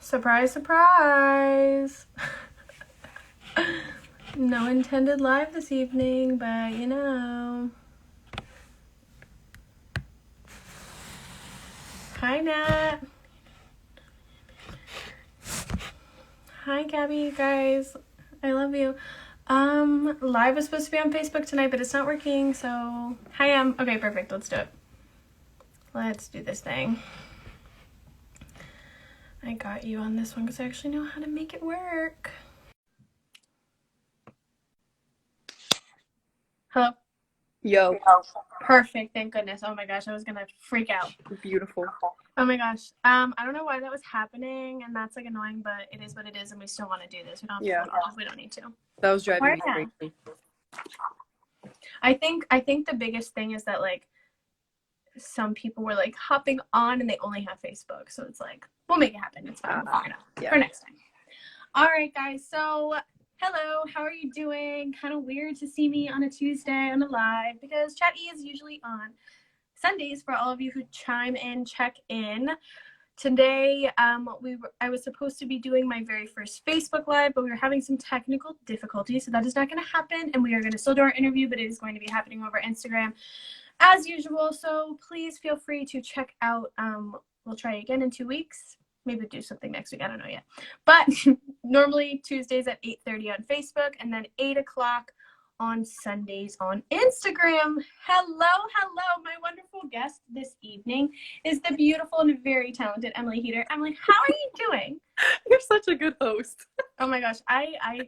Surprise, surprise. No intended live this evening, but you know. Hi, Nat. Hi, Gabby, guys. I love you. Live was supposed to be on Facebook tonight, but it's not working, so. Hi, okay, perfect. Let's do it. Let's do this thing. I got you on this one because I actually know how to make it work. Hello? Yo. Perfect, thank goodness. Oh my gosh, I was gonna freak out. Beautiful. Oh my gosh. I don't know why that was happening, and that's like annoying, but it is what it is, and we still want to do this. We don't have to if we don't need to. That was driving me crazy. I think the biggest thing is that like some people were like hopping on and they only have Facebook, so it's like we'll make it happen. It's fine. For next time. All right, guys. So hello, how are you doing? Kind of weird to see me on a Tuesday on a live because Chat E is usually on Sundays for all of you who chime in, check in. Today, I was supposed to be doing my very first Facebook Live, but we were having some technical difficulties, so that is not going to happen, and we are going to still do our interview, but it is going to be happening over Instagram as usual, so please feel free to check out. We'll try again in 2 weeks. Maybe do something next week. I don't know yet. But normally Tuesdays at 8:30 on Facebook, and then 8 o'clock on Sundays on Instagram. Hello, my wonderful guest this evening is the beautiful and very talented Emily Heater. Emily, how are you doing? You're such a good host. Oh my gosh, I've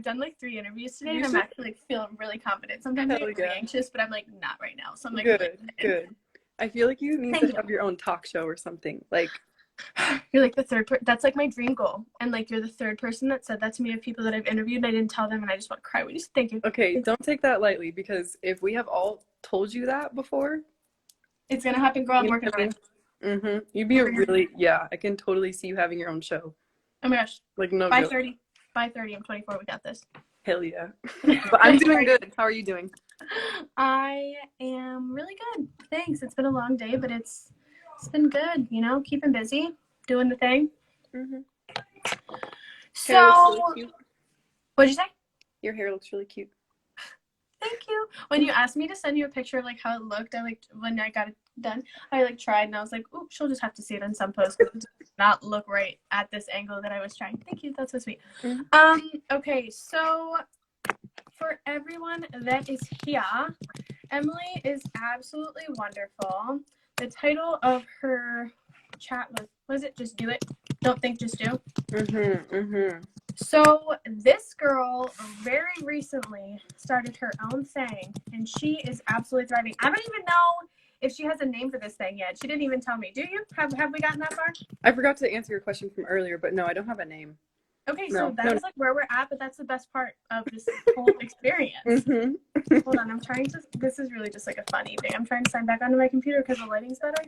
done like 3 interviews today, and I'm actually like feeling really confident. Sometimes I get really anxious, but I'm like not right now. So I'm like good. I feel like you need to have your own talk show or something. Like you're like the third that's like my dream goal, and like you're the third person that said that to me of people that I've interviewed, and I didn't tell them, and I just want to cry. We just thank you. Okay, don't take that lightly, because if we have all told you that before, it's gonna happen, girl. I'm working on it. You'd be I can totally see you having your own show. Oh my gosh. Like no by 30 I'm 24. We got this. Hell yeah. But I'm doing good. How are you doing? I am really good, thanks. It's been a long day, but it's been good, you know, keeping busy, doing the thing. So really what'd you say? Your hair looks really cute. Thank you. When you asked me to send you a picture of like how it looked, when I got it done, I tried, and I was like, "Ooh, she'll just have to see it in some post because it did not look right at this angle that I was trying." Thank you. That's so sweet. Okay, so for everyone that is here, Emily is absolutely wonderful. The title of her chat was it Just Do It? Don't think, just do. So this girl very recently started her own thing, and she is absolutely thriving. I don't even know if she has a name for this thing yet. She didn't even tell me. Do you? Have we gotten that far? I forgot to answer your question from earlier, but no, I don't have a name. Okay, so that is like where we're at, but that's the best part of this whole experience. Hold on, this is really just like a fun evening. I'm trying to sign back onto my computer because the lighting's better.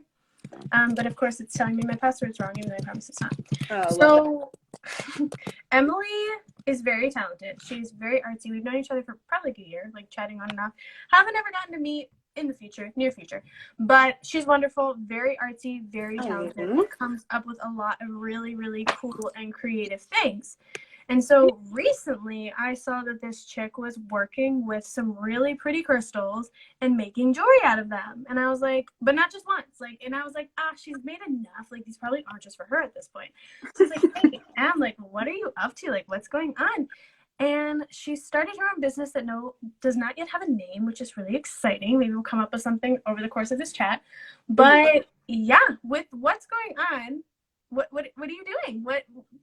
But of course it's telling me my password's wrong, even though I promise it's not. So Emily is very talented. She's very artsy. We've known each other for probably like a year, like chatting on and off. Haven't ever gotten to meet in the future, near future. But she's wonderful, very artsy, very talented. Comes up with a lot of really, really cool and creative things. And so recently I saw that this chick was working with some really pretty crystals and making jewelry out of them. And I was like, but not just once. And I was like, she's made enough. Like, these probably aren't just for her at this point. So I was like, hey, Em, like, what are you up to? Like, what's going on? And she started her own business that does not yet have a name, which is really exciting. Maybe we'll come up with something over the course of this chat. But yeah, with what's going on, what are you doing?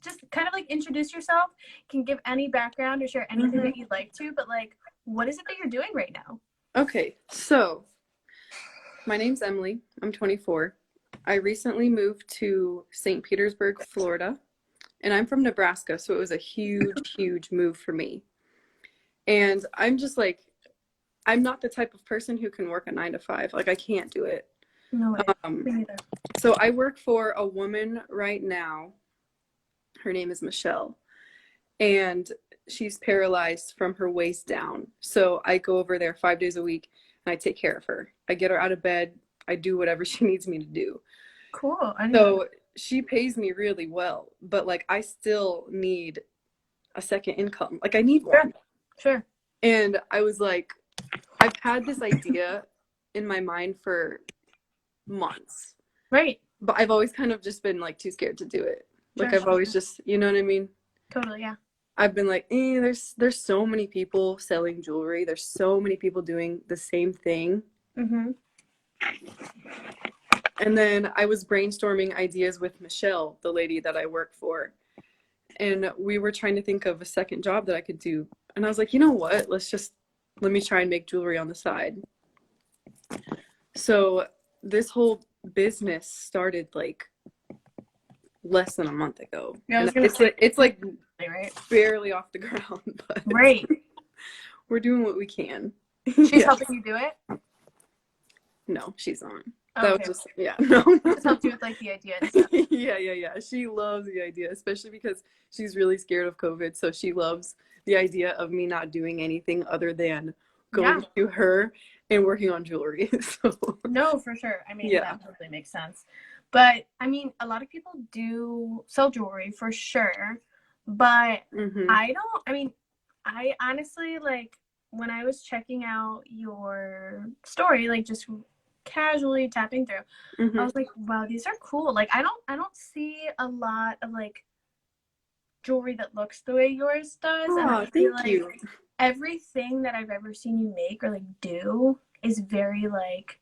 Just kind of like introduce yourself. You can give any background or share anything that you'd like to, but like, what is it that you're doing right now? Okay, so my name's Emily. I'm 24. I recently moved to St. Petersburg, Florida, and I'm from Nebraska, so it was a huge move for me. And I'm just like, I'm not the type of person who can work a 9 to 5. Like, I can't do it. No way. Me neither. So I work for a woman right now. Her name is Michelle, and she's paralyzed from her waist down. So I go over there 5 days a week, and I take care of her. I get her out of bed. I do whatever she needs me to do. Cool. So she pays me really well, but like I still need a second income. Like I need one. Sure. And I was like, I've had this idea in my mind for months. Right. But I've always kind of just been like too scared to do it. Like Sure, I've always just, you know what I mean? Totally, yeah. I've been like, there's so many people selling jewelry. There's so many people doing the same thing. Mm-hmm. And then I was brainstorming ideas with Michelle, the lady that I work for. And we were trying to think of a second job that I could do. And I was like, you know what? Let me try and make jewelry on the side. So this whole business started like less than a month ago. Yeah, and it's like right? barely off the ground, but right. We're doing what we can. She's helping you do it? No, she's not. Okay. That was just, yeah, no. Just helped you with like the idea and stuff. Yeah. She loves the idea, especially because she's really scared of COVID. So she loves the idea of me not doing anything other than going to her and working on jewelry. So no, for sure. I mean, that totally makes sense. But I mean, a lot of people do sell jewelry for sure. But I honestly, like, when I was checking out your story, like just casually tapping through, I was like, wow, these are cool. Like I don't see a lot of like jewelry that looks the way yours does. Oh, and I feel like you. Everything that I've ever seen you make or like do is very like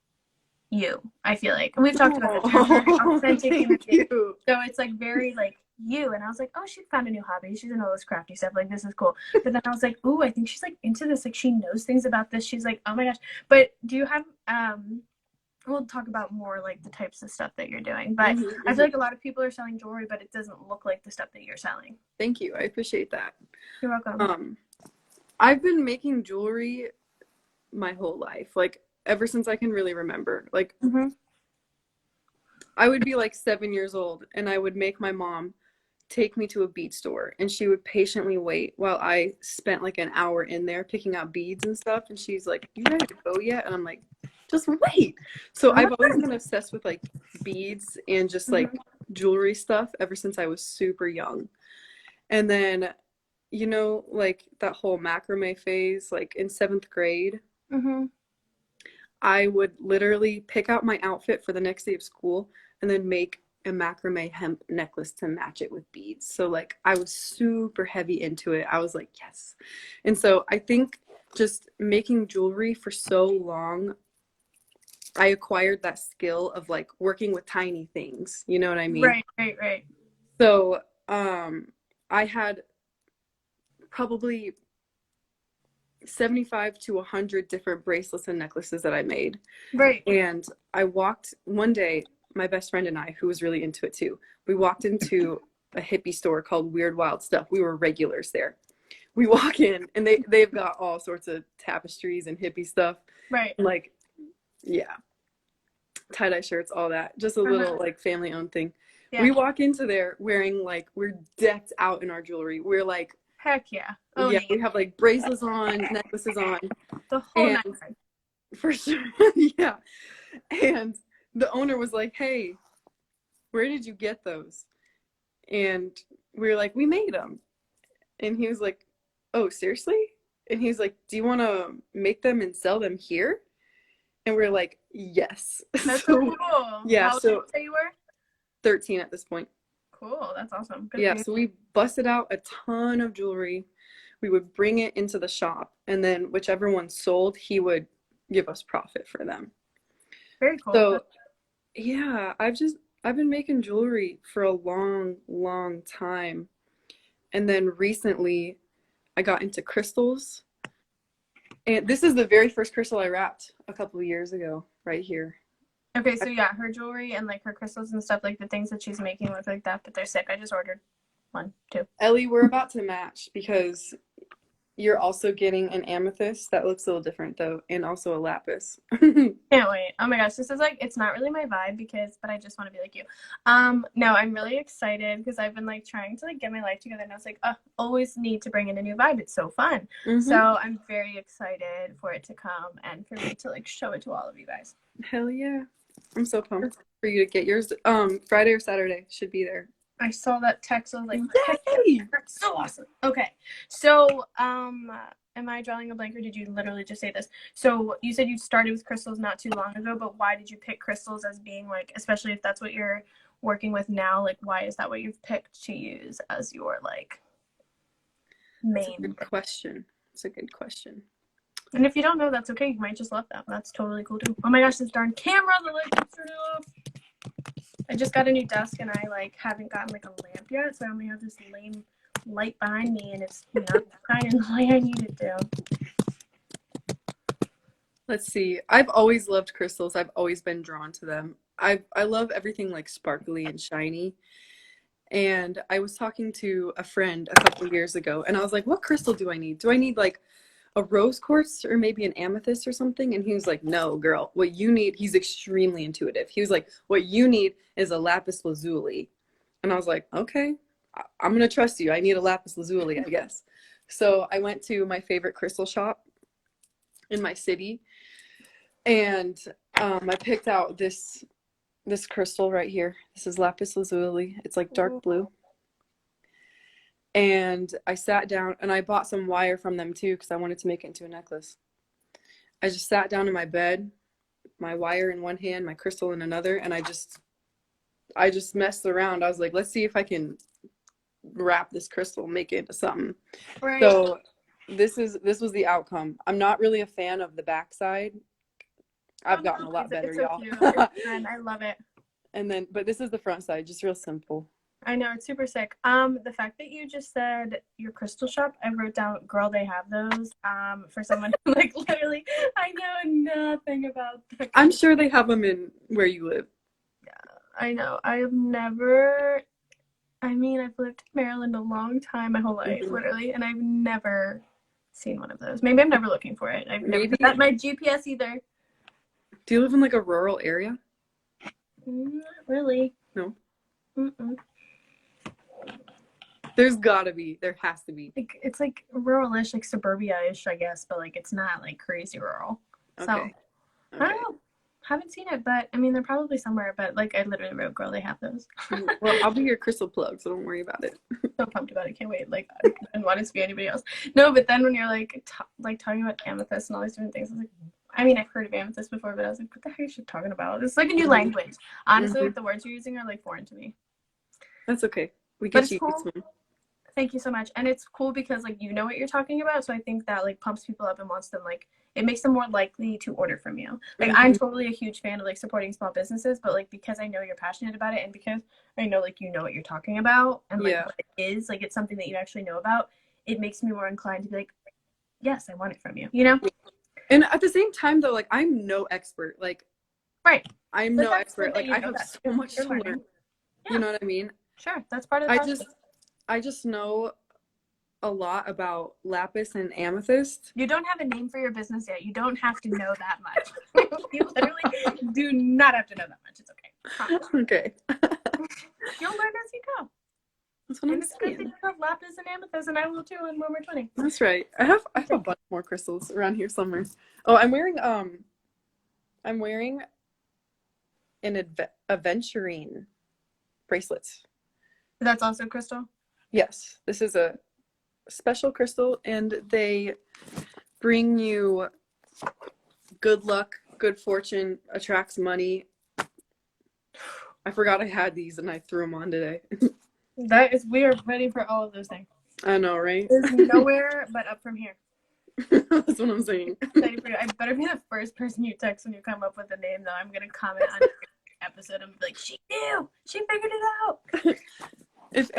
you. I feel like, and we've talked about this, you're very authentic and so it's like very like you. And I was like, oh, she found a new hobby, she's into all this crafty stuff, like this is cool. But then I was like, ooh, I think she's like into this, like she knows things about this. She's like, oh my gosh. But do you have we'll talk about more like the types of stuff that you're doing, but I feel like a lot of people are selling jewelry, but it doesn't look like the stuff that you're selling. Thank you, I appreciate that. You're welcome. I've been making jewelry my whole life, like ever since I can really remember. Like I would be like 7 years old and I would make my mom take me to a bead store and she would patiently wait while I spent like an hour in there picking out beads and stuff, and she's like, you ready to go yet? And I'm like, just wait. So I've always been obsessed with like beads and just like jewelry stuff ever since I was super young. And then, you know, like that whole macrame phase, like in 7th grade, I would literally pick out my outfit for the next day of school and then make a macrame hemp necklace to match it with beads. So like I was super heavy into it. I was like, yes. And so I think just making jewelry for so long, I acquired that skill of like working with tiny things. You know what I mean? Right. So I had probably 75 to 100 different bracelets and necklaces that I made. Right. And I walked one day, my best friend and I, who was really into it too, we walked into a hippie store called Weird Wild Stuff. We were regulars there. We walk in and they've got all sorts of tapestries and hippie stuff. Right. Like, yeah. Tie-dye shirts, all that. Just a little like family owned thing. Yeah. We walk into there wearing like, we're decked out in our jewelry. We're like, heck yeah. Yeah, we have like bracelets on, necklaces on. The whole night. For sure. Yeah. And the owner was like, hey, where did you get those? And we were like, we made them. And he was like, oh, seriously? And he's like, do you want to make them and sell them here? And we we're like, yes. That's so cool. Yeah. How old did you say you were? 13 at this point. Cool. That's awesome. Good. Yeah. So we busted out a ton of jewelry. We would bring it into the shop, and then whichever one sold, he would give us profit for them. Very cool. So yeah, I've been making jewelry for a long time. And then recently I got into crystals. And this is the very first crystal I wrapped a couple of years ago, right here. Okay, so yeah, her jewelry and like her crystals and stuff, like the things that she's making look like that, but they're sick. I just ordered 1, 2. Ellie, we're about to match because you're also getting an amethyst that looks a little different though, and also a lapis. Can't wait. Oh my gosh, this is like, it's not really my vibe but I just want to be like you. No, I'm really excited because I've been like trying to like get my life together, and I was like, always need to bring in a new vibe. It's so fun. So I'm very excited for it to come and for me to like show it to all of you guys. Hell yeah. I'm so pumped for you to get yours. Friday or Saturday should be there. I saw that text. I was like, Yay! that's so awesome. Okay. So, am I drawing a blank or did you literally just say this? So you said you started with crystals not too long ago, but why did you pick crystals as being like, especially if that's what you're working with now, like why is that what you've picked to use as your like main? It's a good question. It's a good question. And if you don't know, that's okay. You might just love them. That's totally cool too. Oh my gosh, this darn camera, the light keeps turning off. I just got a new desk and I like haven't gotten like a lamp yet, so I only have this lame light behind me and it's not shining the way I need it to. Let's see. I've always loved crystals. I've always been drawn to them. I love everything like sparkly and shiny. And I was talking to a friend a couple of years ago and I was like, what crystal do I need? Do I need like a rose quartz or maybe an amethyst or something? And he was like, no, girl, what you need, he's extremely intuitive. He was like, what you need is a lapis lazuli. And I was like, okay, I'm going to trust you. I need a lapis lazuli, I guess. So I went to my favorite crystal shop in my city and I picked out this crystal right here. This is lapis lazuli. It's like dark blue. And I sat down and I bought some wire from them too because I wanted to make it into a necklace. I just sat down in my bed, my wire in one hand, my crystal in another, and I just messed around. I was like, let's see if I can wrap this crystal, make it into something. Right. So this was the outcome. I'm not really a fan of the backside. I've gotten a lot better, y'all. And I love it. And then, but this is the front side, just real simple. I know, it's super sick. The fact that you just said your crystal shop, I wrote down, girl, they have those. For someone who, like, literally, I know nothing about that. I'm sure they have them in where you live. Yeah, I know. I've lived in Maryland a long time, my whole life, literally, and I've never seen one of those. Maybe I'm never looking for it. I've never put my GPS either. Do you live in, like, a rural area? Not really. No? Mm-mm. There has to be. Like, it's like rural-ish, like suburbia-ish, I guess, but like it's not like crazy rural. So I don't know. Haven't seen it, but I mean they're probably somewhere, but like I literally wrote, girl, they have those. Well, I'll be your crystal plug, so don't worry about it. So pumped about it. Can't wait. Like I didn't want it to be anybody else. No, but then when you're like talking about amethyst and all these different things, I was like, I mean, I've heard of amethyst before, but I was like, what the heck is she talking about? It's like a new language. Honestly, like the words you're using are like foreign to me. That's okay. We get you cool. Thank you so much. And it's cool because like you know what you're talking about, so I think that like pumps people up and wants them like it makes them more likely to order from you. Like I'm totally a huge fan of like supporting small businesses, but like because I know you're passionate about it and because I know like you know what you're talking about and like what it is, like it's something that you actually know about, it makes me more inclined to be like, yes, I want it from you, you know? And at the same time though, like I'm no expert. Like I'm no expert. Like I have so much to learn. You know what I mean? Sure. That's part of the process. I just know a lot about lapis and amethyst. You don't have a name for your business yet. You don't have to know that much. You literally do not have to know that much. It's okay. Okay. You'll learn as you go. That's what I'm saying. You have lapis and amethyst, and I will too when we're 20. That's right. I have a bunch more crystals around here somewhere. Oh, I'm wearing an aventurine bracelets. That's also crystal? Yes, this is a special crystal and they bring you good luck, good fortune, attracts money. I forgot I had these and I threw them on today. We are ready for all of those things. I know, right? There's nowhere but up from here. That's what I'm saying. I better be the first person you text when you come up with a name, though. I'm going to comment on every episode and be like, she knew! She figured it out! If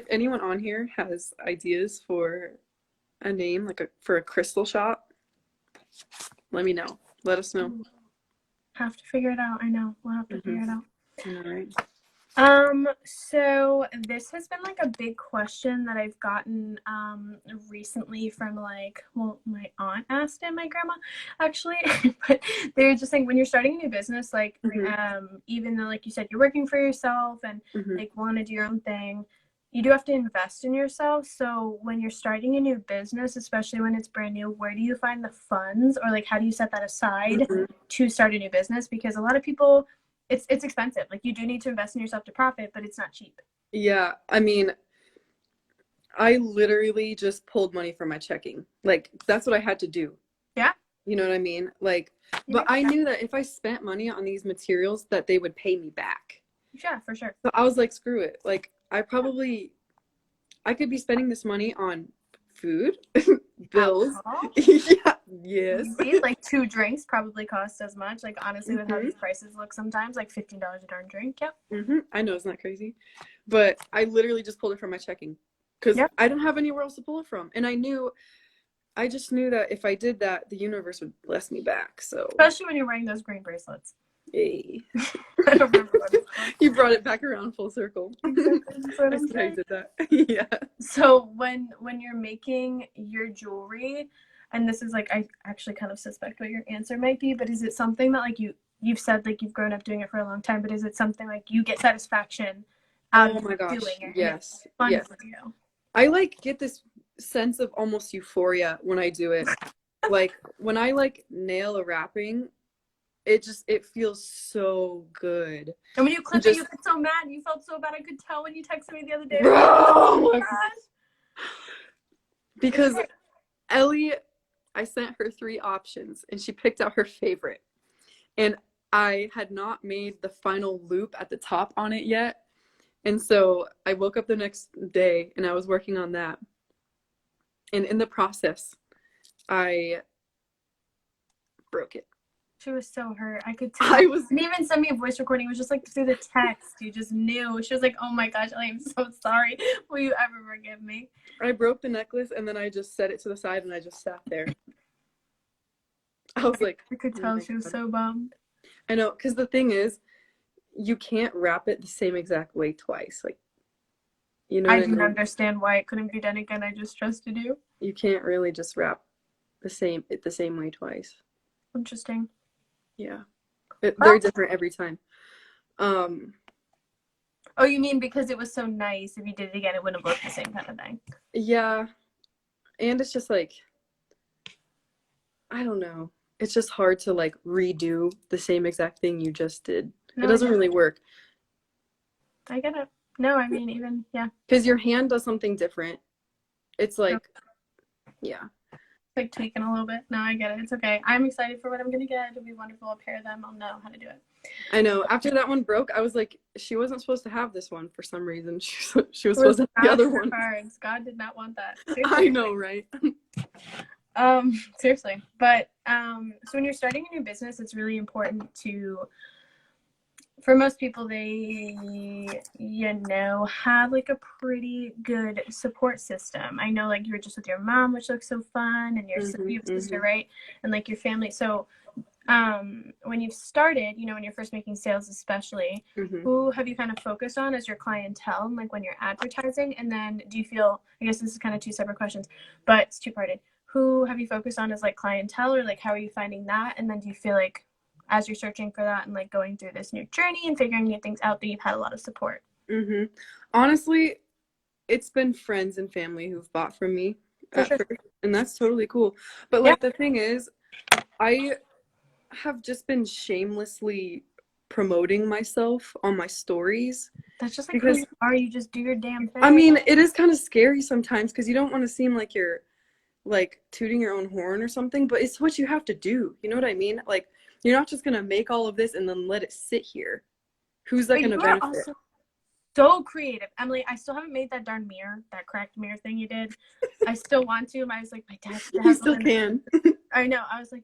anyone on here has ideas for a name, like for a crystal shop, let me know. Let us know. Have to figure it out. I know. We'll have to figure it out. All right. So this has been like a big question that I've gotten recently from like, well, my aunt asked it, my grandma actually, but they were just saying when you're starting a new business, like even though like you said you're working for yourself and like want to do your own thing, you do have to invest in yourself. So when you're starting a new business, especially when it's brand new, where do you find the funds, or like how do you set that aside to start a new business? Because a lot of people, it's expensive. Like you do need to invest in yourself to profit, but it's not cheap. Yeah, I mean, I literally just pulled money from my checking. Like that's what I had to do. Yeah. You know what I mean? Like, but I knew that if I spent money on these materials that they would pay me back. Yeah, for sure. So I was like, screw it. Like I could be spending this money on food, bills. Yeah, yes. Like 2 drinks probably cost as much. Like honestly, with how these prices look sometimes, like $15 a darn drink. Yep. I know, it's not crazy. But I literally just pulled it from my checking because I don't have anywhere else to pull it from. And I just knew that if I did that, the universe would bless me back. So especially when you're wearing those green bracelets. Hey. I don't remember what it's called. You brought it back around full circle. Exactly. That's what I'm saying. I did that. Yeah. So when you're making your jewelry, and this is like, I actually kind of suspect what your answer might be, but is it something that like you've said like you've grown up doing it for a long time, but is it something like you get satisfaction out of doing it? Yes. Fun yes. for you. I like get this sense of almost euphoria when I do it. Like when I like nail a wrapping, it feels so good. And when you clip it, you get so mad. You felt so bad. I could tell when you texted me the other day. Oh my gosh. Because Ellie, I sent her 3 options and she picked out her favorite. And I had not made the final loop at the top on it yet. And so I woke up the next day and I was working on that. And in the process, I broke it. She was so hurt. I could tell. And even send me a voice recording. It was just like through the text. You just knew. She was like, oh my gosh, Ellie, I'm so sorry. Will you ever forgive me? I broke the necklace and then I just set it to the side and I just sat there. I was like, I could tell she was so bummed. I know, because the thing is, you can't wrap it the same exact way twice. Like, you know, I didn't understand why it couldn't be done again. I just trusted you. You can't really just wrap the same way twice. Interesting. Yeah, they're different every time. Oh, you mean because it was so nice? If you did it again, it wouldn't look the same kind of thing. Yeah, and it's just like, I don't know. It's just hard to like redo the same exact thing you just did. No, it doesn't really work. I get it. No, I mean, even, yeah. Because your hand does something different. It's like, yeah. Like tweaking a little bit. No, I get it. It's okay. I'm excited for what I'm going to get. It'll be wonderful. I'll pair them. I'll know how to do it. I know. After that one broke, I was like, she wasn't supposed to have this one for some reason. She was supposed to have the other one. Cards. God did not want that. Seriously. I know, right? Seriously. But so when you're starting a new business, it's really important to, for most people, they, have like a pretty good support system. I know, like, you were just with your mom, which looks so fun, and your sister, right? And like your family. So when you've started, when you're first making sales, especially, who have you kind of focused on as your clientele, and like when you're advertising? And then do you feel, I guess this is kind of 2 separate questions, but it's 2-parted. Who have you focused on as like clientele, or like how are you finding that? And then do you feel like as you're searching for that and like going through this new journey and figuring new things out, that you've had a lot of support? Honestly, it's been friends and family who've bought from me first, and that's totally cool. But like the thing is, I have just been shamelessly promoting myself on my stories. That's just like who you are. You just do your damn thing. I mean, it is kind of scary sometimes because you don't want to seem like you're like tooting your own horn or something, but it's what you have to do. You know what I mean? Like, you're not just gonna make all of this and then let it sit here. Who's that gonna benefit? Also so creative, Emily. I still haven't made that darn mirror, that cracked mirror thing you did. I still want to. I was like, my dad still can. I know. I was like,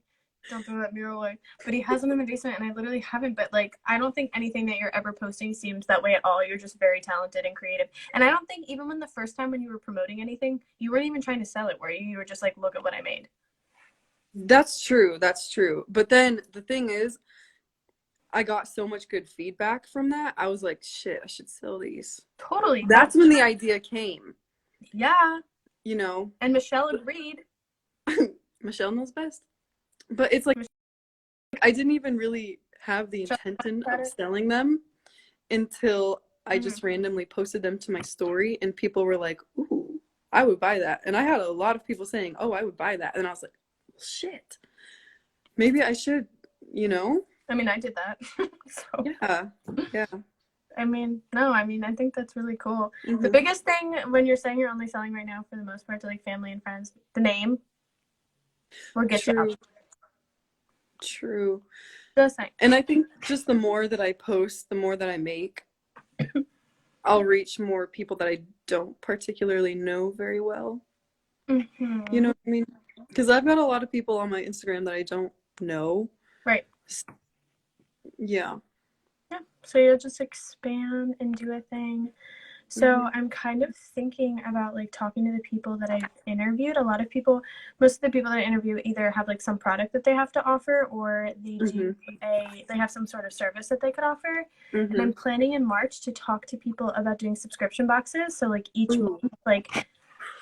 don't throw that mirror away. But he has them in the basement, and I literally haven't. But like, I don't think anything that you're ever posting seems that way at all. You're just very talented and creative. And I don't think even when the first time when you were promoting anything, you weren't even trying to sell it, were you? You were just like, look at what I made. That's true. That's true. But then the thing is, I got so much good feedback from that. I was like, shit, I should sell these. Totally. That's when the idea came. Yeah. And Michelle agreed. Michelle knows best. But it's like, I didn't even really have the intention of selling them until I just randomly posted them to my story, and people were like, ooh, I would buy that. And I had a lot of people saying, oh, I would buy that. And I was like, shit, maybe I should, you know? I mean, I did that. So Yeah. I mean, no, I mean, I think that's really cool. Mm-hmm. The biggest thing when you're saying you're only selling right now, for the most part, to like family and friends, the name will get you up. True. Just saying. And I think just the more that I post, the more that I make, I'll reach more people that I don't particularly know very well. Mm-hmm. You know what I mean? Because I've got a lot of people on my Instagram that I don't know. Right. Yeah. Yeah. So you'll just expand and do a thing. So I'm kind of thinking about like talking to the people that I've interviewed. A lot of people, most of the people that I interview either have like some product that they have to offer, or they do they have some sort of service that they could offer. And I'm planning in March to talk to people about doing subscription boxes. So like each month, like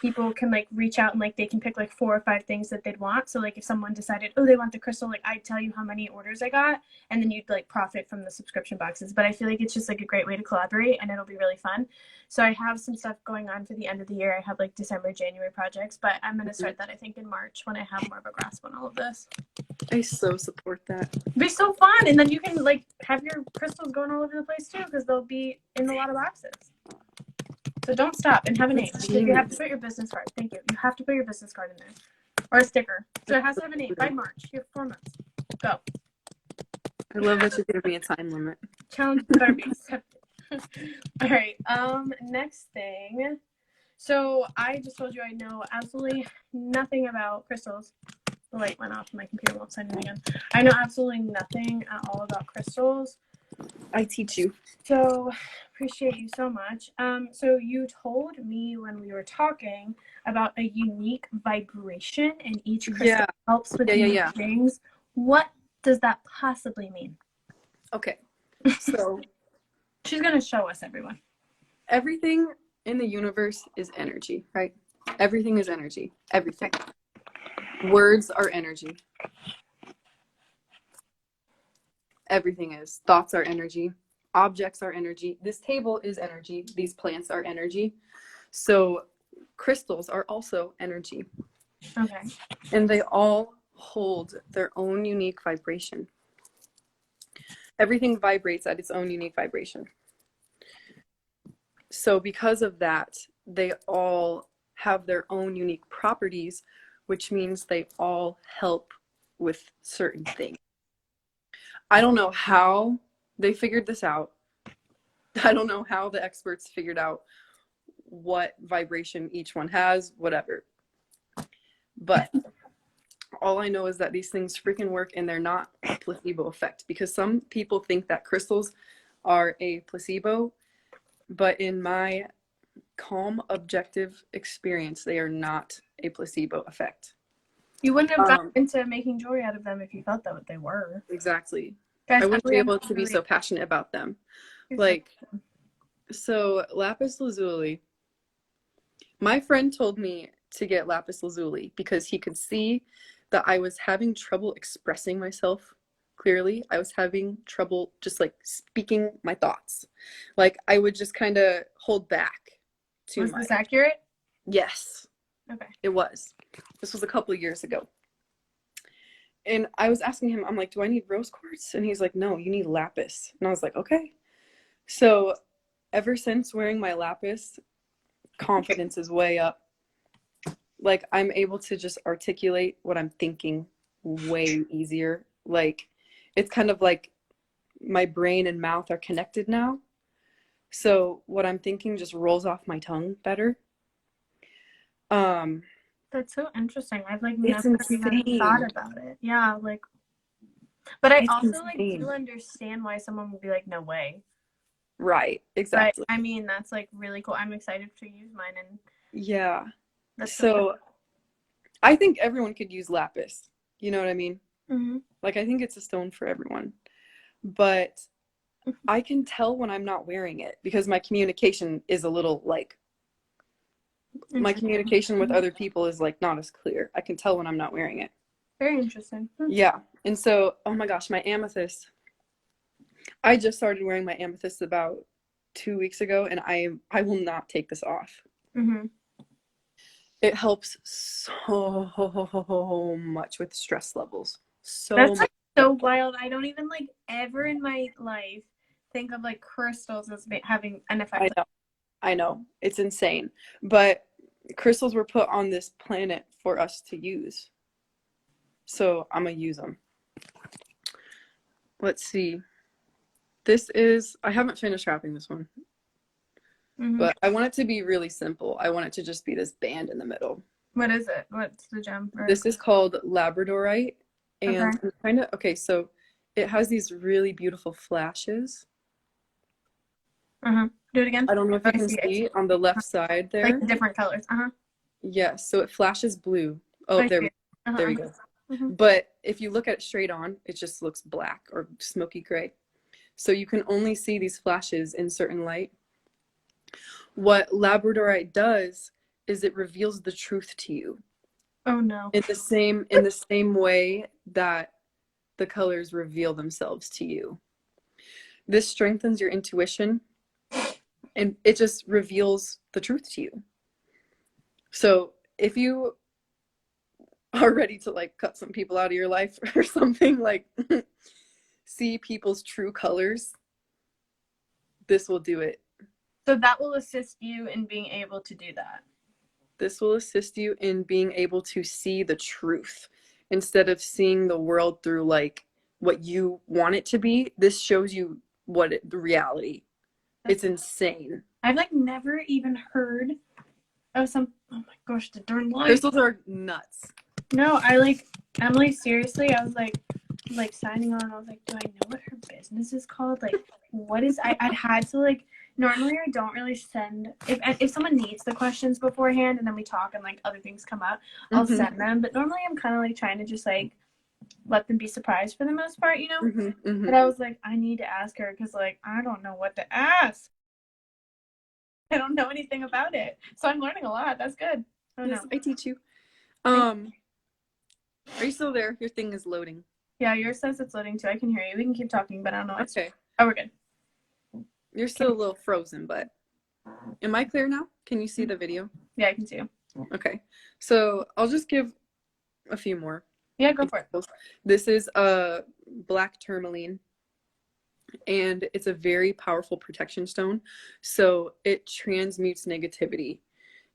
people can like reach out and like they can pick like 4 or 5 things that they'd want. So like if someone decided, oh, they want the crystal, like I'd tell you how many orders I got, and then you'd like profit from the subscription boxes. But I feel like it's just like a great way to collaborate, and it'll be really fun. So I have some stuff going on for the end of the year. I have like December, January projects, but I'm going to start that I think in March when I have more of a grasp on all of this. I so support that. It'll be so fun. And then you can like have your crystals going all over the place too, because they'll be in a lot of boxes. So don't stop and have a name. Because you have to put your business card. Thank you. You have to put your business card in there. Or a sticker. So it has to have a name by March. You have 4 months. Go. I love that you gave me a time limit. Challenge better be accepted. All right. Next thing. So I just told you I know absolutely nothing about crystals. The light went off and my computer won't sign in again. I know absolutely nothing at all about crystals. I teach you. So appreciate you so much. So you told me when we were talking about a unique vibration, and each crystal helps with unique things. What does that possibly mean? Okay. So she's going to show us, everyone. Everything in the universe is energy, right? Everything is energy. Everything. Words are energy. Everything is. Thoughts are energy. Objects are energy. This table is energy. These plants are energy. So crystals are also energy. Okay. And they all hold their own unique vibration. Everything vibrates at its own unique vibration. So because of that, they all have their own unique properties, which means they all help with certain things. I don't know how they figured this out. I don't know how the experts figured out what vibration each one has, whatever. But all I know is that these things freaking work, and they're not a placebo effect, because some people think that crystals are a placebo, but in my calm, objective experience, they are not a placebo effect. You wouldn't have gotten into making joy out of them if you felt that what they were. Exactly. Guys, I wouldn't be able to be so passionate about them. Like, so lapis lazuli, my friend told me to get lapis lazuli because he could see that I was having trouble expressing myself clearly. I was having trouble just like speaking my thoughts. Like I would just kind of hold back too much. Was this accurate? Yes. Okay. It was. This was a couple of years ago. And I was asking him, I'm like, do I need rose quartz? And he's like, no, you need lapis. And I was like, okay. So ever since wearing my lapis, confidence is way up. Like I'm able to just articulate what I'm thinking way easier. Like it's kind of like my brain and mouth are connected now. So what I'm thinking just rolls off my tongue better. That's so interesting. I've like never even thought about it. Yeah, like, but I also like do understand why someone would be like, no way. Right, exactly. But I mean, that's like really cool. I'm excited to use mine, and yeah. So I think everyone could use lapis. You know what I mean? Mm-hmm. Like I think it's a stone for everyone. But I can tell when I'm not wearing it because my communication is a little like my communication with other people is like not as clear. I can tell when I'm not wearing it. Very interesting. Yeah. And so, oh my gosh, my amethyst. I just started wearing my amethyst about 2 weeks ago, and I will not take this off. Mm-hmm. It helps so much with stress levels. That's like so wild. I don't even like ever in my life think of like crystals as having an effect. I know. It's insane. But crystals were put on this planet for us to use. So I'm gonna use them. Let's see. I haven't finished wrapping this one. Mm-hmm. But I want it to be really simple. I want it to just be this band in the middle. What is it? What's the gem? This is called labradorite. And okay, so it has these really beautiful flashes. Do it again. I don't know if you can see on the left side there. Like the different colors. Yes, so it flashes blue. Oh, there we go. Mm-hmm. But if you look at it straight on, it just looks black or smoky gray. So you can only see these flashes in certain light. What labradorite does is it reveals the truth to you. Oh no. In the same way that the colors reveal themselves to you. This strengthens your intuition and it just reveals the truth to you. So if you are ready to like cut some people out of your life or something, like see people's true colors, this will do it. So that will assist you in being able to do that. This will assist you in being able to see the truth instead of seeing the world through like what you want it to be. This shows you the reality. It's insane. I've like never even heard of some. Oh my gosh, the darn light. Crystals are nuts. No, Emily, seriously, I was like signing on. I was like, do I know what her business is called? Like, what is? I had to like. Normally, I don't really send if someone needs the questions beforehand, and then we talk and like other things come up, I'll send them. But normally, I'm kind of like trying to just like let them be surprised for the most part, you know. But I was like, I need to ask her because like I don't know what to ask. I don't know anything about it, so I'm learning a lot. That's good. Yes, I teach you. Are you still there? Your thing is loading. Yeah, yours says it's loading too. I can hear you. We can keep talking, but I don't know. Okay. Oh, we're good. You're still a little frozen, but am I clear now? Can you see the video? Yeah, I can see you. Okay. So I'll just give a few more. Yeah, go for it. This is a black tourmaline, and it's a very powerful protection stone. So it transmutes negativity.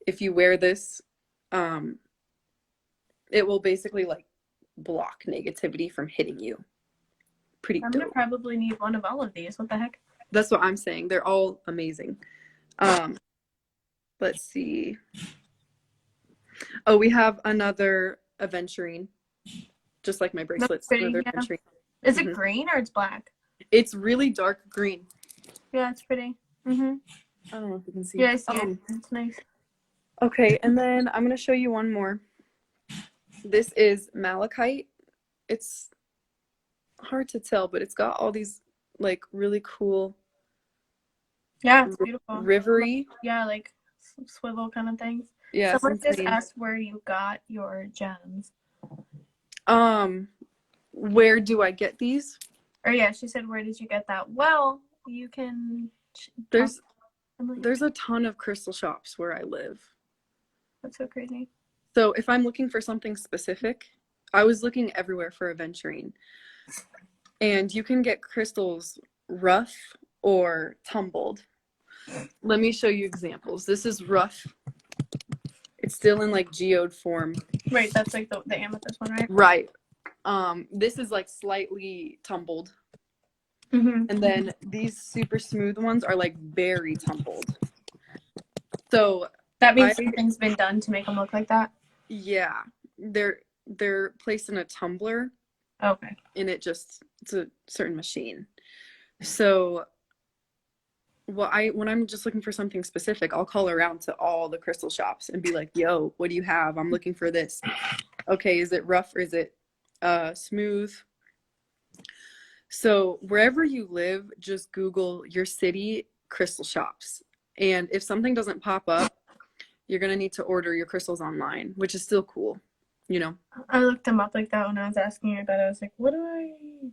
If you wear this, it will basically like block negativity from hitting you. Pretty dope. I'm gonna probably need one of all of these. What the heck? That's what I'm saying. They're all amazing. Let's see. Oh, we have another aventurine. Just like my bracelets. Another aventurine. Is it green or it's black? It's really dark green. Yeah, it's pretty. I don't know if you can see. Yeah, I see it. It's nice. Okay, and then I'm going to show you one more. This is malachite. It's hard to tell, but it's got all these like really cool. Yeah, it's beautiful. Rivery. Yeah, like swivel kind of things. Yeah. Someone just asked where you got your gems. Where do I get these? Or yeah, she said, where did you get that? Well, you can. There's a ton of crystal shops where I live. That's so crazy. So if I'm looking for something specific, I was looking everywhere for aventurine. And you can get crystals rough or tumbled. Let me show you examples. This is rough. It's still in like geode form. Right, that's like the amethyst one, right? Right. This is like slightly tumbled. And then these super smooth ones are like very tumbled. So that means something's been done to make them look like that? Yeah. They're placed in a tumbler. Okay. And it's a certain machine. So when I'm just looking for something specific, I'll call around to all the crystal shops and be like, yo, what do you have? I'm looking for this. Okay, is it rough or is it smooth? So wherever you live, just Google your city crystal shops. And if something doesn't pop up, you're going to need to order your crystals online, which is still cool. you know? I looked them up like that when I was asking you about it. I was like, what do I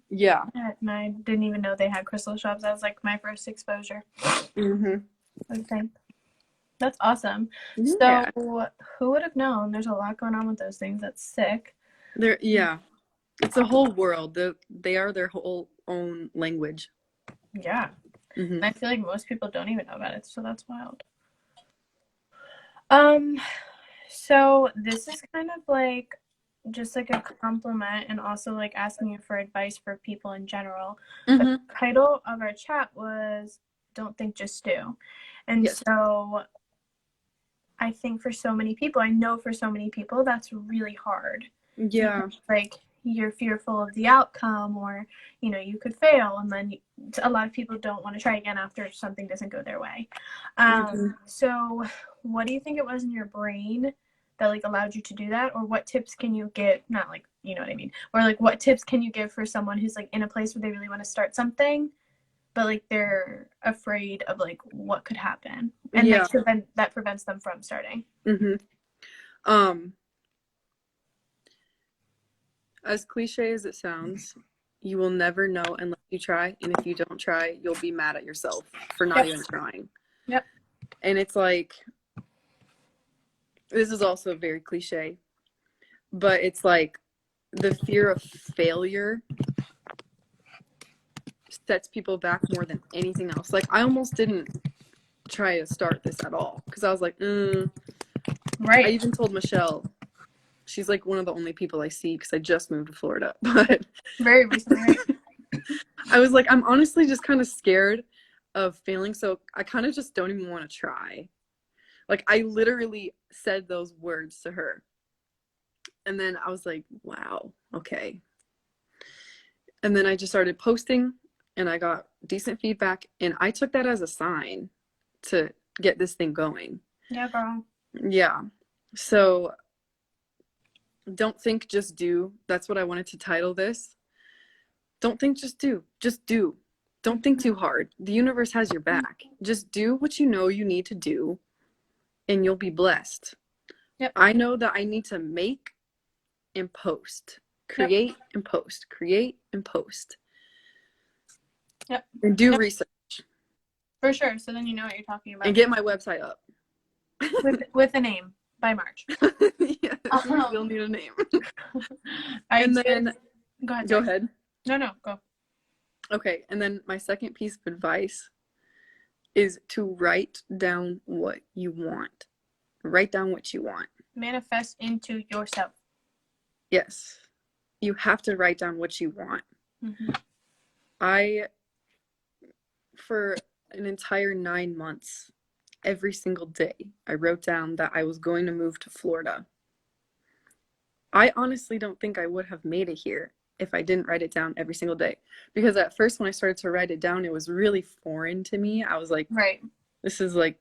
Yeah. get? And I didn't even know they had crystal shops. That was like my first exposure. Okay. That's awesome. Yeah. So who would have known? There's a lot going on with those things. That's sick. Yeah. It's a whole world. They are their whole own language. Yeah. Mm-hmm. And I feel like most people don't even know about it, so that's wild. So this is kind of like just like a compliment and also like asking you for advice for people in general. Mm-hmm. The title of our chat was Don't Think, Just Do. And yes. So I think for so many people, I know for so many people, that's really hard. Yeah. Because, like, you're fearful of the outcome, or, you know, you could fail. And then a lot of people don't want to try again after something doesn't go their way. So what do you think it was in your brain that, like, allowed you to do that? Or what tips can you give? Not like, you know what I mean? Or, like, what tips can you give for someone who's, like, in a place where they really want to start something, but like they're afraid of like what could happen, and that prevents them from starting? As cliche as it sounds, you will never know unless you try, and if you don't try, you'll be mad at yourself for not even trying. Yep. And it's like, this is also very cliche, but it's like the fear of failure sets people back more than anything else. Like, I almost didn't try to start this at all because I was like, Right. I even told Michelle, she's like one of the only people I see because I just moved to Florida, but very recently. I was like, I'm honestly just kind of scared of failing, so I kind of just don't even want to try. Like, I literally said those words to her. And then I was like, wow, okay. And then I just started posting and I got decent feedback, and I took that as a sign to get this thing going. Yeah, girl. Yeah. So don't think, just do. That's what I wanted to title this. Don't think, just do. Just do. Don't think too hard. The universe has your back. Just do what you know you need to do, and you'll be blessed. Yep. I know that I need to make and post. Create and post. Create and post. Yep. And do research. For sure. So then you know what you're talking about. And get my website up. with a name by March. Yeah, we'll need a name. Go ahead. No, go. Okay, and then my second piece of advice is to write down what you want. Write down what you want. Manifest into yourself. Yes. You have to write down what you want. For an entire 9 months, every single day, I wrote down that I was going to move to Florida. I honestly don't think I would have made it here if I didn't write it down every single day. Because at first, when I started to write it down, it was really foreign to me. I was like, this is like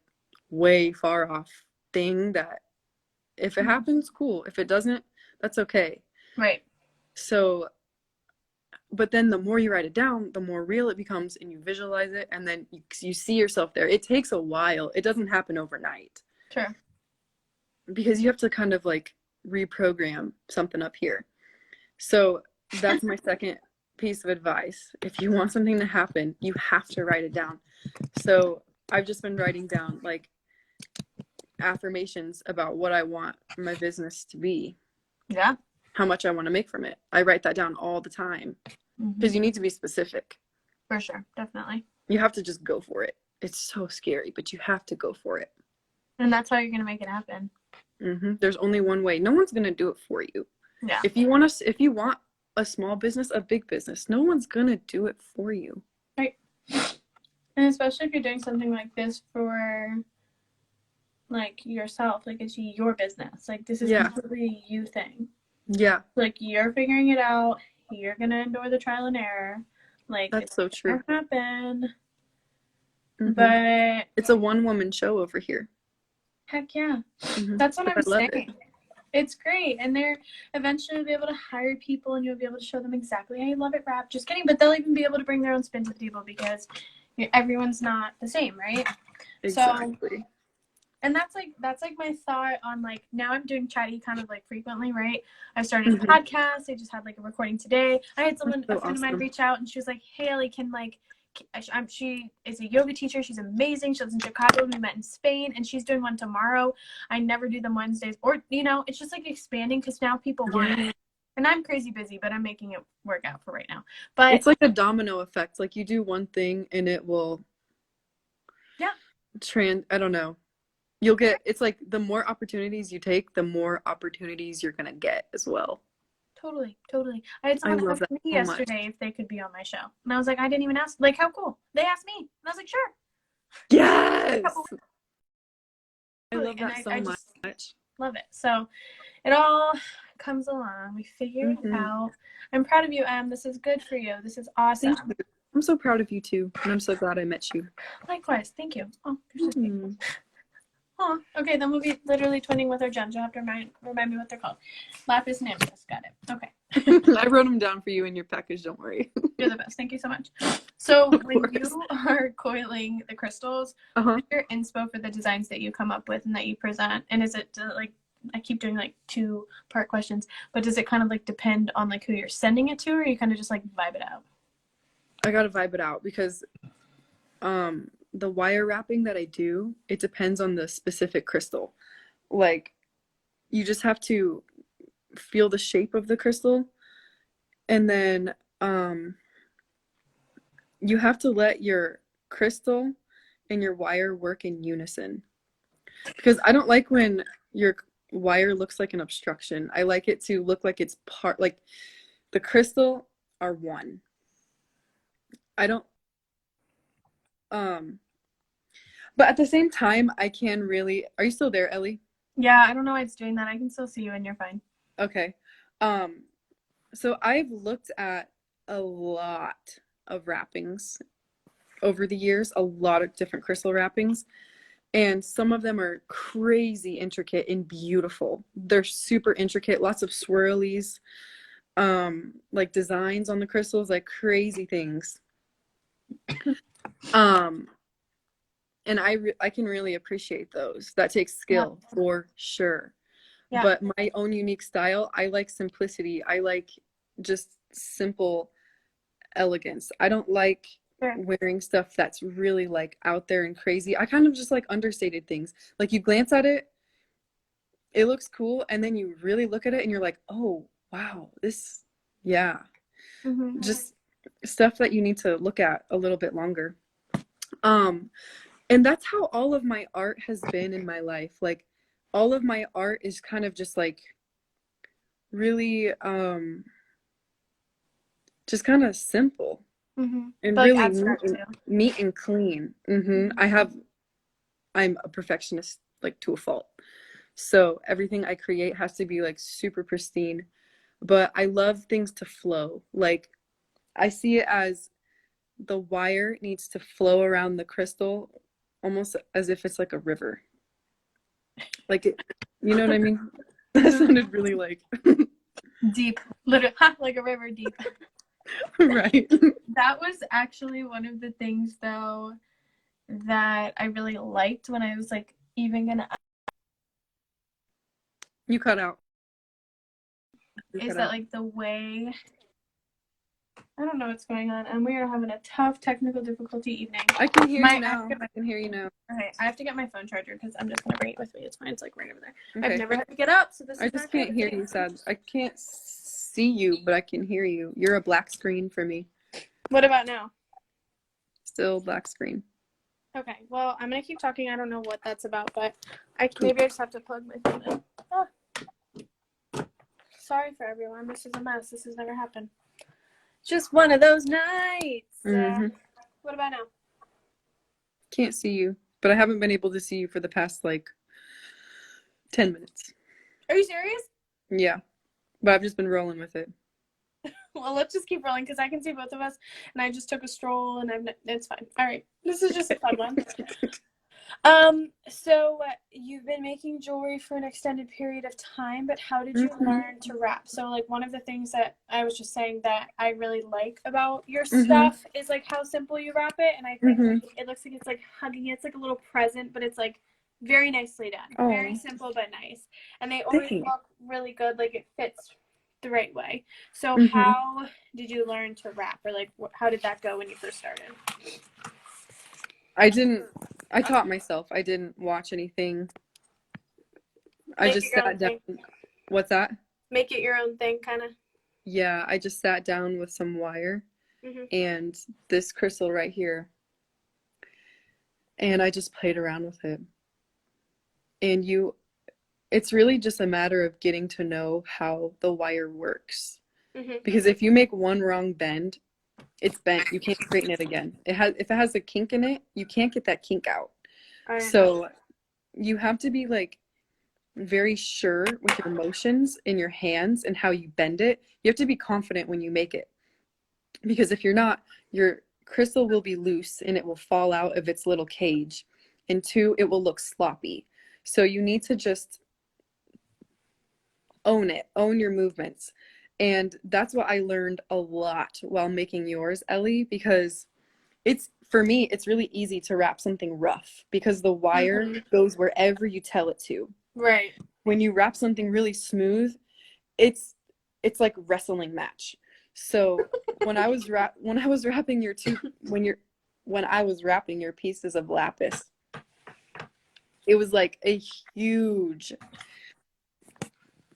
way far off thing that if it happens, cool. If it doesn't, that's okay. Right. So, but then the more you write it down, the more real it becomes, and you visualize it, and then you see yourself there. It takes a while. It doesn't happen overnight. Sure. Because you have to kind of like reprogram something up here. So that's my second piece of advice. If you want something to happen, you have to write it down. So I've just been writing down like affirmations about what I want my business to be. Yeah. How much I want to make from it. I write that down all the time because you need to be specific. For sure. Definitely. You have to just go for it. It's so scary, but you have to go for it. And that's how you're going to make it happen. There's only one way. No one's going to do it for you. Yeah. If you want a small business, a big business, no one's going to do it for you. Right. And especially if you're doing something like this for like yourself, like it's your business. Like this is completely a you thing. Yeah. Like you're figuring it out. You're going to endure the trial and error. Like that's so true. It's going to happen. But it's a one-woman show over here. Heck yeah. That's what I'm saying. It's great. And they're eventually be able to hire people and you'll be able to show them exactly how you love it wrapped. Just kidding. But they'll even be able to bring their own spin to the table because everyone's not the same, right? Exactly. So And that's like my thought on like, now I'm doing chatty kind of like frequently, right? I started a podcast. I just had like a recording today. I had a friend of mine reach out and she was like, hey Ellie, she is a yoga teacher. She's amazing. She lives in Chicago. We met in Spain and she's doing one tomorrow. I never do them Wednesdays, or, you know, it's just like expanding because now people want it. And I'm crazy busy, but I'm making it work out for right now. But it's like a domino effect. Like you do one thing and it will I don't know. You'll get, it's like the more opportunities you take, the more opportunities you're gonna get as well. Totally. I had someone ask me yesterday if they could be on my show. And I was like, I didn't even ask. Like, how cool. They asked me. And I was like, sure. Yes! I love that so much. Love it. So it all comes along. We figured it out. I'm proud of you, Em. This is good for you. This is awesome. I'm so proud of you too. And I'm so glad I met you. Likewise. Thank you. Oh, you're so sweet. Oh, okay, then we'll be literally twinning with our gems. You'll have to remind me what they're called. Lapis and amethyst. Got it. Okay. I wrote them down for you in your package. Don't worry. You're the best. Thank you so much. So when you are coiling the crystals, what's your inspo for the designs that you come up with and that you present? And is it like, I keep doing like 2-part questions, but does it kind of like depend on like who you're sending it to, or you kind of just like vibe it out? I gotta vibe it out because the wire wrapping that I do, it depends on the specific crystal. Like, you just have to feel the shape of the crystal, and then you have to let your crystal and your wire work in unison. Because I don't like when your wire looks like an obstruction. I like it to look like it's part, like the crystal are one. I don't but at the same time, I can really, are you still there, Ellie? Yeah, I don't know why it's doing that. I can still see you and you're fine. Okay. So I've looked at a lot of wrappings over the years, a lot of different crystal wrappings, and some of them are crazy intricate and beautiful. They're super intricate, lots of swirlies, like designs on the crystals, like crazy things. And I can really appreciate those. That takes skill for sure. Yeah. But my own unique style, I like simplicity. I like just simple elegance. I don't like wearing stuff that's really like out there and crazy. I kind of just like understated things. Like you glance at it, it looks cool, and then you really look at it and you're like, oh wow, this, yeah. Just stuff that you need to look at a little bit longer. And that's how all of my art has been in my life. Like all of my art is kind of just like really just kind of simple and really neat and clean. I'm a perfectionist like to a fault. So everything I create has to be like super pristine, but I love things to flow. Like I see it as the wire needs to flow around the crystal almost as if it's like a river. Like it, you know what I mean? That sounded really like deep, literally like a river deep. Right. That was actually one of the things though that I really liked when I was like even gonna. You cut out. Is that like the way? I don't know what's going on, and we are having a tough technical difficulty evening. I can hear you now. I can hear you now. Okay, I have to get my phone charger because I'm just gonna bring it with me. It's fine. It's like right over there. Okay. I've never had to get up, so this. I just can't hear you, Sad. I can't see you, but I can hear you. You're a black screen for me. What about now? Still black screen. Okay, well, I'm gonna keep talking. I don't know what that's about, but maybe I just have to plug my phone in. Oh. Sorry for everyone. This is a mess. This has never happened. Just one of those nights. What about now? Can't see you, but I haven't been able to see you for the past like 10 minutes. Are you serious? Yeah, but I've just been rolling with it. Well, let's just keep rolling because I can see both of us, and I just took a stroll, and it's fine. All right, this is just a fun one. So you've been making jewelry for an extended period of time, but how did you learn to wrap? So like one of the things that I was just saying that I really like about your stuff is like how simple you wrap it, and I think it looks like it's like hugging it. It's like a little present, but it's like Very nicely done. Oh. Very simple but nice. And they always look really good. Like it fits the right way. So how did you learn to wrap, or like how did that go when you first started? I taught myself. I didn't watch anything. I just sat down. What's that? Make it your own thing, kind of. Yeah, I just sat down with some wire and this crystal right here. And I just played around with it. And it's really just a matter of getting to know how the wire works. Because if you make one wrong bend, it's bent. You can't straighten it again. If it has a kink in it, you can't get that kink out. So you have to be like very sure with your motions in your hands and how you bend it. You have to be confident when you make it. Because if you're not, your crystal will be loose and it will fall out of its little cage. And 2, it will look sloppy. So you need to just own it, own your movements. And that's what I learned a lot while making yours, Ellie, because for me, it's really easy to wrap something rough because the wire goes wherever you tell it to. Right. When you wrap something really smooth, it's like wrestling match. So when I was wrapping your pieces of lapis, it was like a huge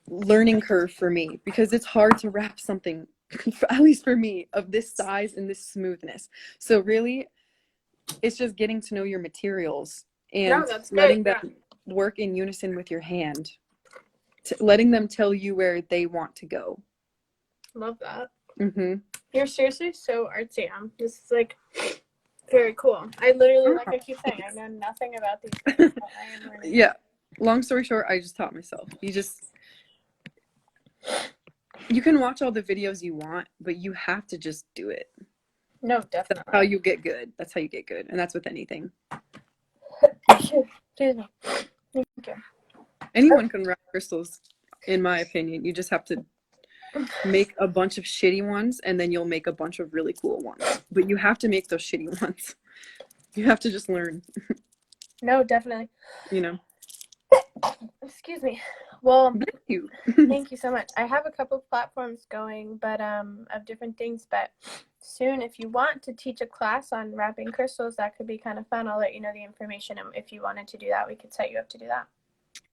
learning curve for me because it's hard to wrap something, at least for me, of this size and this smoothness. So really, it's just getting to know your materials and letting them work in unison with your hand, letting them tell you where they want to go. Love that. You're seriously so artsy. This is like very cool. I literally, like I keep saying, I know nothing about these things, but I am learning. Yeah. Long story short, I just taught myself. You can watch all the videos you want, but you have to just do it. No, definitely. That's how you get good. That's how you get good. And that's with anything. Excuse me. Thank you. Anyone can wrap crystals, in my opinion. You just have to make a bunch of shitty ones and then you'll make a bunch of really cool ones. But you have to make those shitty ones. You have to just learn. No, definitely. You know. Excuse me. Well, thank you. Thank you so much. I have a couple of platforms going, but of different things. But soon, if you want to teach a class on wrapping crystals, that could be kind of fun. I'll let you know the information. And if you wanted to do that, we could set you up to do that.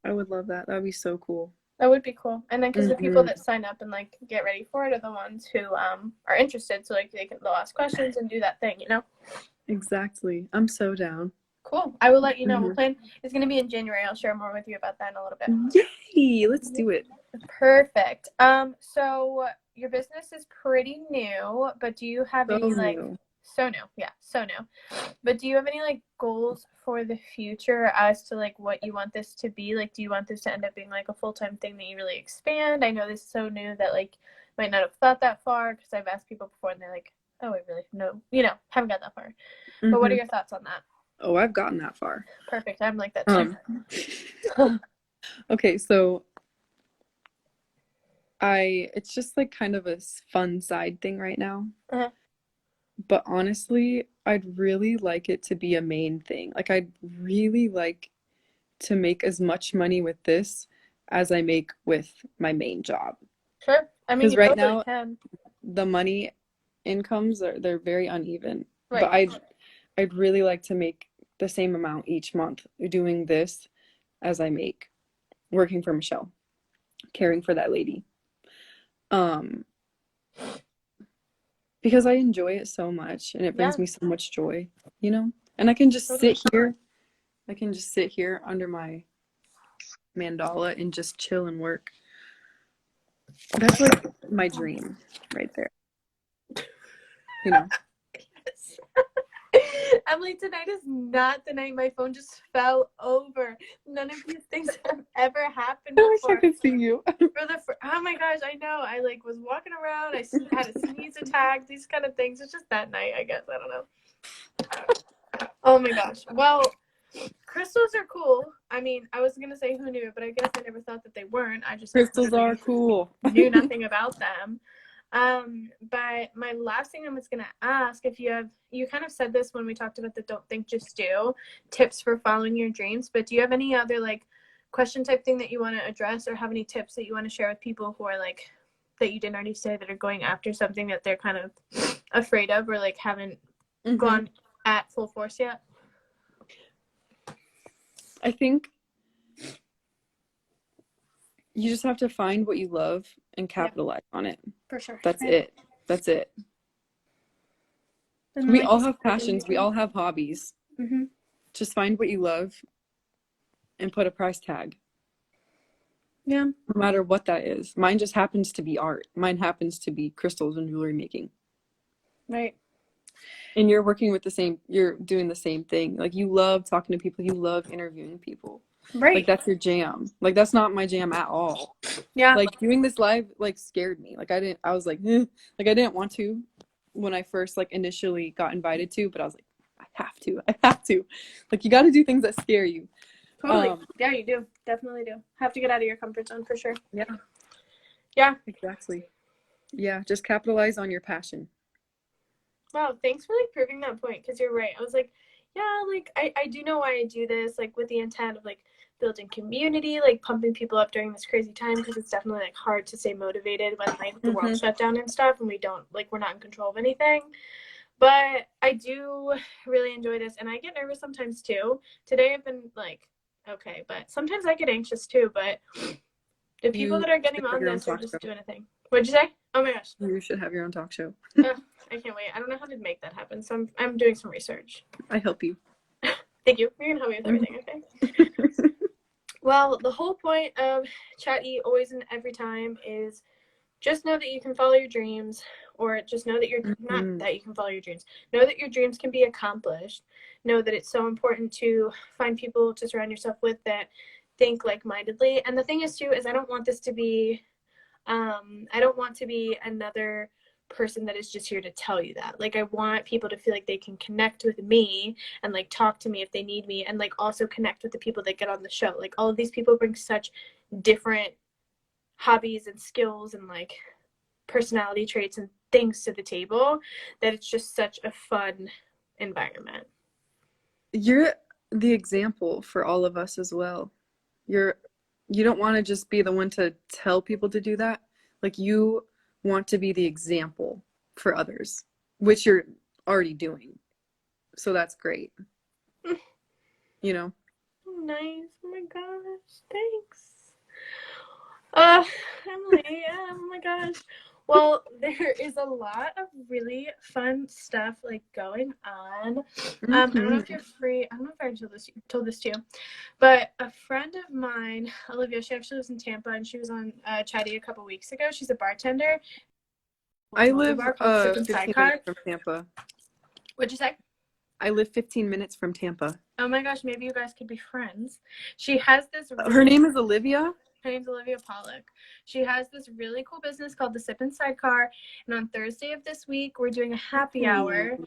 I would love that. That would be so cool. That would be cool. And then because the people that sign up and like get ready for it are the ones who are interested. So like they'll ask questions and do that thing, you know? Exactly. I'm so down. Cool. I will let you know. We'll plan. It's going to be in January. I'll share more with you about that in a little bit. Yay! Let's do it. Perfect. So your business is pretty new, but do you have any like so new? Yeah, so new. But do you have any like goals for the future as to like what you want this to be? Like, do you want this to end up being like a full-time thing that you really expand? I know this is so new that like might not have thought that far because I've asked people before and they're like, oh, I really know, haven't got that far. But what are your thoughts on that? Oh, I've gotten that far. Perfect. I'm like that too. Okay, so it's just like kind of a fun side thing right now. But honestly, I'd really like it to be a main thing. Like I'd really like to make as much money with this as I make with my main job. Sure. I mean, because right now the money incomes they're very uneven. Right. But I'd really like to make the same amount each month doing this as I make working for Michelle, caring for that lady. Because I enjoy it so much and it brings me so much joy, and I can just sit here under my mandala and just chill and work. That's like my dream right there. Emily, tonight is not the night my phone just fell over. None of these things have ever happened before. I wish I could see you. Oh my gosh, I know. I was walking around. I had a sneeze attack. These kind of things. It's just that night, I guess. I don't know. Oh my gosh. Well, crystals are cool. I mean, I was gonna say who knew, but I guess I never thought that they weren't. I just crystals are cool. Knew nothing about them. But my last thing I was gonna ask, if you kind of said this when we talked about the don't think, just do tips for following your dreams, but do you have any other like question type thing that you want to address, or have any tips that you want to share with people who are like, that you didn't already say, that are going after something that they're kind of afraid of, or like haven't gone at full force yet? I think you just have to find what you love and capitalize on it. For sure. That's it. That's it. And We like all have passions. We all have hobbies. Just find what you love and put a price tag. Yeah. No matter what that is. Mine just happens to be art. Mine happens to be crystals and jewelry making. Right. And you're working with you're doing the same thing. Like, you love talking to people. You love interviewing people. Right. Like, that's your jam. Like, that's not my jam at all. Yeah. Like, doing this live, like, scared me. Like, I was like, eh. Like, I didn't want to when I first, like, initially got invited to, but I was like, I have to. Like, you got to do things that scare you. Totally. Yeah, you do. Definitely do. Have to get out of your comfort zone for sure. Yeah. Yeah. Exactly. Yeah, just capitalize on your passion. Wow, thanks for like proving that point, because you're right. I was like, yeah, like I do know why I do this, like with the intent of like building community, like pumping people up during this crazy time, because it's definitely like hard to stay motivated when like the world shut down and stuff, and we're not in control of anything. But I do really enjoy this, and I get nervous sometimes too. Today I've been like, okay, but sometimes I get anxious too. But the people that are getting on this are just doing a thing. What'd you say? Oh my gosh. You should have your own talk show. I can't wait. I don't know how to make that happen, so I'm doing some research. I help you. Thank you. You're gonna help me with everything, okay? Well, the whole point of Chat Eat Always and Every Time is just know that you can follow your dreams, or just know that you're not that you can follow your dreams. Know that your dreams can be accomplished. Know that it's so important to find people to surround yourself with that think like-mindedly. And the thing is too, is I don't want to be another person that is just here to tell you that. Like, I want people to feel like they can connect with me and like talk to me if they need me, and like also connect with the people that get on the show. Like, all of these people bring such different hobbies and skills and like personality traits and things to the table that it's just such a fun environment. You're the example for all of us as well. You don't want to just be the one to tell people to do that. Like, you want to be the example for others, which you're already doing. So that's great. You know? Nice. Oh my gosh. Thanks. Emily, yeah, oh my gosh. Well, there is a lot of really fun stuff like going on. I don't know if you're free. I don't know if I already told this to you, but a friend of mine, Olivia, she actually lives in Tampa, and she was on Chatty a couple weeks ago. She's a bartender. I live 15 minutes from Tampa. What'd you say? I live 15 minutes from Tampa. Oh my gosh, maybe you guys could be friends. She has this. Her name is Olivia? Her name's Olivia Pollock. She has this really cool business called the Sip and Sidecar. And on Thursday of this week, we're doing a happy hour,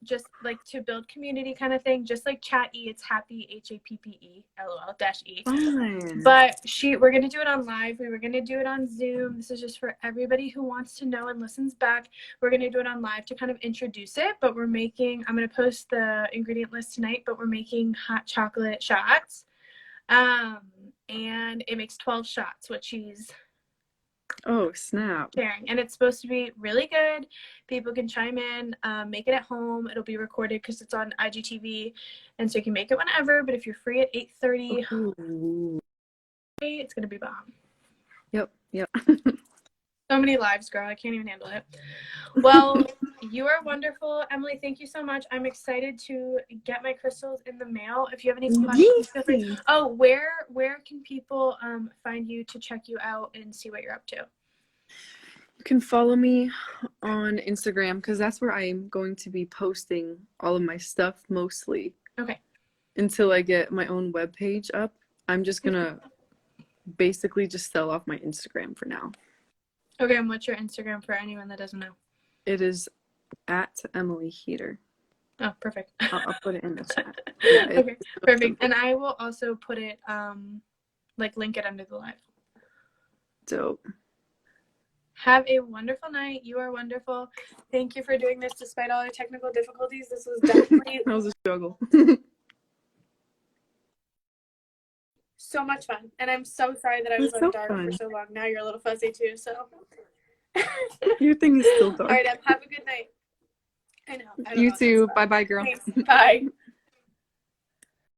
just like to build community kind of thing. Just like Chat E, it's happy, HAPPE, LOL, -E. But we're going to do it on live. We were going to do it on Zoom. This is just for everybody who wants to know and listens back. We're going to do it on live to kind of introduce it. But I'm going to post the ingredient list tonight, but we're making hot chocolate shots. And it makes 12 shots, which she's sharing. And it's supposed to be really good. People can chime in, make it at home. It'll be recorded because it's on IGTV, and so you can make it whenever. But if you're free at 8:30, it's gonna be bomb. Yep. So many lives, girl. I can't even handle it. Well, you are wonderful, Emily. Thank you so much. I'm excited to get my crystals in the mail. If you have any questions, feel free. Oh, where can people find you to check you out and see what you're up to? You can follow me on Instagram, because that's where I'm going to be posting all of my stuff mostly. Okay. Until I get my own webpage up. I'm just gonna basically just sell off my Instagram for now. Okay, and what's your Instagram for anyone that doesn't know? It is at Emily Heater. Oh, perfect. I'll put it in the chat. Yeah, okay, perfect. And I will also put it, link it under the live. Dope. Have a wonderful night. You are wonderful. Thank you for doing this despite all our technical difficulties. This was definitely That was a struggle. so much fun. And I'm so sorry that I was It's so dark fun. for so long. Now you're a little fuzzy too, so. Your thing is still dark. All right, have a good night. I know. You too. Bye-bye, girl. Thanks. Bye.